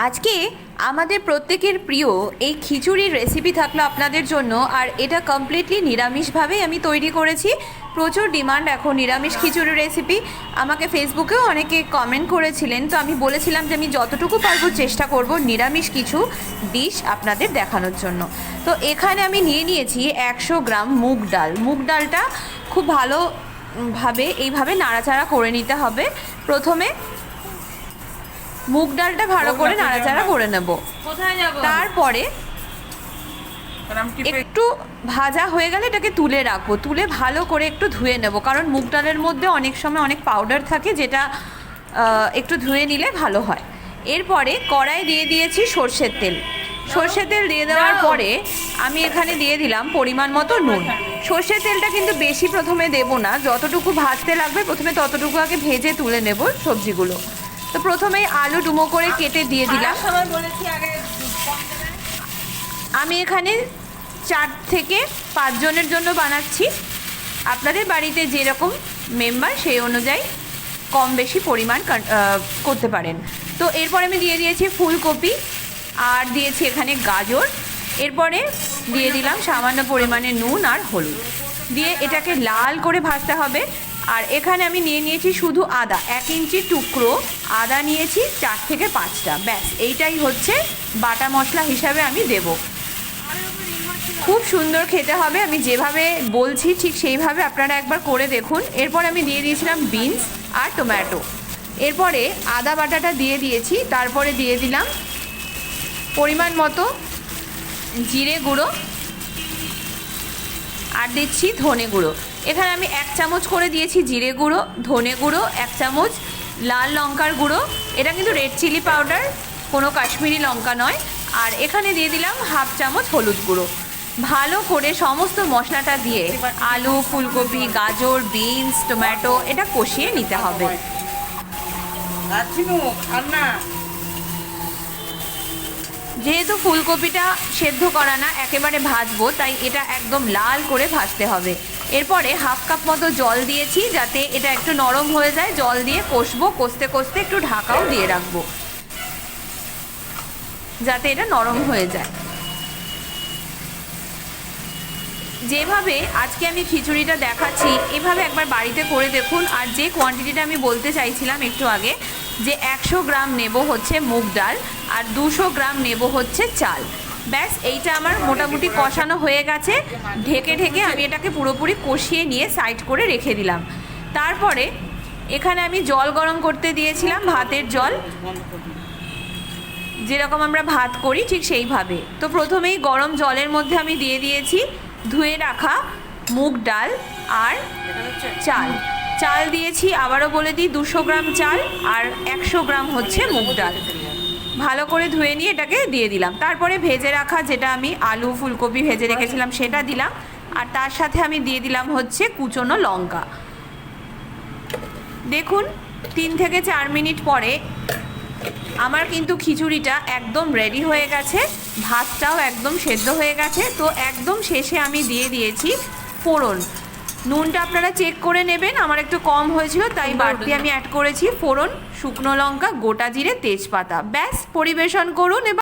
আজকে আমাদের প্রত্যেকের প্রিয় এই খিচুড়ির রেসিপি থাকলো আপনাদের জন্য। আর এটা কমপ্লিটলি নিরামিষভাবেই আমি তৈরি করেছি। প্রচুর ডিমান্ড এখন নিরামিষ খিচুড়ির রেসিপি। আমাকে ফেসবুকেও অনেকে কমেন্ট করেছিলেন, তো আমি বলেছিলাম যে আমি যতটুকু পারবো চেষ্টা করব নিরামিষ কিছু ডিশ আপনাদের দেখানোর জন্য। তো এখানে আমি নিয়ে নিয়েছি 100 গ্রাম মুগ ডাল। মুগ ডালটা খুব ভালোভাবে এইভাবে নাড়াচাড়া করে নিতে হবে। প্রথমে মুগ ডালটা ভালো করে নাড়াচাড়া করে নেব। তারপরে একটু ভাজা হয়ে গেলে এটাকে তুলে রাখবো, তুলে ভালো করে একটু ধুয়ে নেব, কারণ মুগ ডালের মধ্যে অনেক সময় অনেক পাউডার থাকে, যেটা একটু ধুয়ে নিলে ভালো হয়। এরপরে কড়াই দিয়ে দিয়েছি সর্ষের তেল। সর্ষের তেল দিয়ে দেওয়ার পরে আমি এখানে দিয়ে দিলাম পরিমাণ মতো নুন। সর্ষের তেলটা কিন্তু বেশি প্রথমে দেব না, যতটুকু ভাজতে লাগবে প্রথমে ততটুকু আগে ভেজে তুলে নেব সবজিগুলো। তো প্রথমেই আলু ডুমো করে কেটে দিয়ে দিলাম। আমি এখানে 4 থেকে 5 জনের জন্য বানাচ্ছি। আপনাদের বাড়িতে যেরকম মেম্বার সেই অনুযায়ী কম বেশি পরিমাণ করতে পারেন। তো এরপরে আমি দিয়ে দিয়েছি ফুলকপি আর দিয়েছি এখানে গাজর। এরপরে দিয়ে দিলাম সামান্য পরিমাণে নুন আর হলুদ দিয়ে এটাকে লাল করে ভাজতে হবে। আর এখানে আমি নিয়েছি শুধু আদা, 1 ইঞ্চি টুকরো আদা নিয়েছি, 4 থেকে 5টা। ব্যাস এইটাই হচ্ছে বাটা মশলা হিসাবে আমি দেব। খুব সুন্দর খেতে হবে, আমি যেভাবে বলছি ঠিক সেইভাবে আপনারা একবার করে দেখুন। এরপর আমি দিয়ে দিয়েছিলাম বিনস আর টমেটো। এরপরে আদা বাটাটা দিয়ে দিয়েছি। তারপরে দিয়ে দিলাম পরিমাণ মতো জিরে গুঁড়ো আর দিচ্ছি ধনে গুঁড়ো। এখানে আমি 1 চামচ করে দিয়েছি জিরে গুঁড়ো, ধনে গুঁড়ো 1 চামচ, লাল লঙ্কার গুঁড়ো, এটা কিন্তু রেড চিলি পাউডার, কোনো কাশ্মীরি লঙ্কা নয়। আর এখানে দিয়ে দিলাম 1/2 চামচ হলুদ গুঁড়ো। ভালো করে সমস্ত মশলাটা দিয়ে আলু, ফুলকপি, গাজর, বিনস, টমেটো এটা কষিয়ে নিতে হবে। যেহেতু ফুলকপিটা সেদ্ধ করা না, একেবারে ভাজবো, তাই এটা একদম লাল করে ভাজতে হবে। এরপরে 1/2 কাপ মতো জল দিয়েছি, যাতে এটা একটু নরম হয়ে যায়। জল দিয়ে কষবো, কষতে কষতে একটু ঢাকাও দিয়ে রাখবো, যাতে এটা নরম হয়ে যায়। যেভাবে আজকে আমি খিচুড়িটা দেখাচ্ছি এভাবে একবার বাড়িতে করে দেখুন। আর যে কোয়ান্টিটিটা আমি বলতে চাইছিলাম একটু আগে, যে 100 গ্রাম নেব হচ্ছে মুগ ডাল আর 200 গ্রাম নেব হচ্ছে চাল। ব্যাস এইটা আমার মোটামুটি কষানো হয়ে গেছে। ঢেকে ঢেকে আমি এটাকে পুরোপুরি কষিয়ে নিয়ে সাইড করে রেখে দিলাম। তারপরে এখানে আমি জল গরম করতে দিয়েছিলাম, ভাতের জল, যেরকম আমরা ভাত করি ঠিক সেইভাবে। তো প্রথমেই গরম জলের মধ্যে আমি দিয়ে দিয়েছি ধুয়ে রাখা মুগ ডাল আর চাল। চাল দিয়েছি, আবারও বলে দিই, 200 গ্রাম চাল আর 100 গ্রাম হচ্ছে মুগ ডাল। ভালো করে ধুয়ে নিয়ে এটাকে দিয়ে দিলাম। তারপরে ভেজে রাখা, যেটা আমি আলু ফুলকপি ভেজে রেখেছিলাম, সেটা দিলাম। আর তার সাথে আমি দিয়ে দিলাম হচ্ছে কুচনো লঙ্কা। দেখুন 3 থেকে 4 মিনিট পরে আমার কিন্তু খিচুড়িটা একদম রেডি হয়ে গেছে, ভাতটাও একদম সেদ্ধ হয়ে গেছে। তো একদম শেষে আমি দিয়ে দিয়েছি ফোড়ন। নুনটা আপনারা চেক করে নেবেন, আমার একটু কম হয়েছিল তাই বাড়তি আমি অ্যাড করেছি ফোড়ন, শুকনো লঙ্কা, গোটা জিরে, তেজপাতা। ব্যাস পরিবেশন করুন।